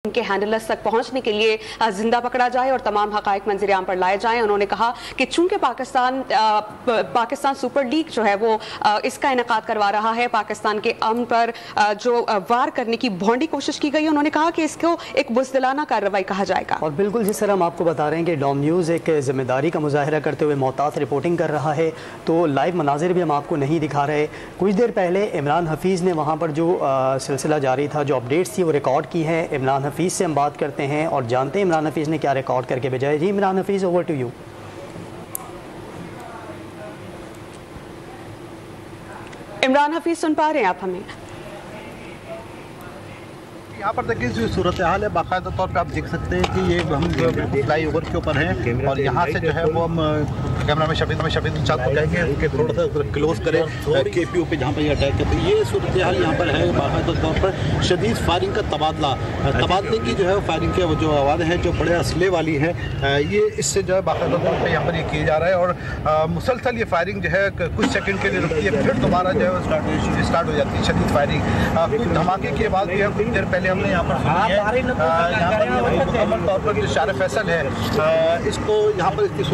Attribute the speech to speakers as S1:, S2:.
S1: उनके हैंडलर्स तक पहुंचने के लिए जिंदा पकड़ा जाए और तमाम हकायक मंजर-ए-आम पर लाए जाएं। उन्होंने कहा कि चूंकि पाकिस्तान सुपर लीग जो है वो इसका इनेकाद करवा रहा है, पाकिस्तान के अमन पर जो वार करने की भौंडी कोशिश की गई है, उन्होंने कहा कि इसको एक बुज़दिलाना कार्रवाई कहा जाएगा।
S2: और बिल्कुल जिस तरह हम आपको बता रहे हैं कि डॉम न्यूज़ एक जिम्मेदारी का मुजाहरा करते हुए मोहतात रिपोर्टिंग कर रहा है, तो लाइव मनाजिर भी हम आपको नहीं दिखा रहे। कुछ देर पहले इमरान हफीज़ ने वहाँ पर जो सिलसिला जारी था, जो अपडेट्स थी वो रिकॉर्ड की है। इमरान हफीज़ से हम बात करते हैं और जानते हैं इमरान हफीज़ ने क्या रिकॉर्ड करके भेजा है। जी Imran Hafeez, over to you.
S1: Imran Hafeez, सुन पा रहे हैं आप हमें?
S3: यहाँ पर देखिए जो सूरत हाल है, बाकायदा तौर पे आप देख सकते हैं कि ये हम फ्लाई ओवर के ऊपर हैं और यहाँ से जो है वो हम कैमरा में शफीद चाँद को कहेंगे कि थोड़ा सा क्लोज करें KPO पे जहाँ पर ये अटैक करते हैं। ये सूरत हाल यहाँ पर है, बाकायदा तौर पर शदीद फायरिंग का तबादले की जो है फायरिंग की जो आवाज़ है जो बड़े असले वाली है, ये इससे जो है बाकायदा तौर पर यहाँ पर ये किया जा रहा है और मुसलसल ये फायरिंग जो है कुछ सेकंड के लिए रुकती है, फिर दोबारा जो है स्टार्ट हो जाती है शदीद फायरिंग। कुछ धमाके की आवाज़ भी है, कुछ देर पहले हमने यहाँ पर सुनी है। यहाँ पर मुकम्मल तौर पर जो शार फैसल है इसको यहाँ पर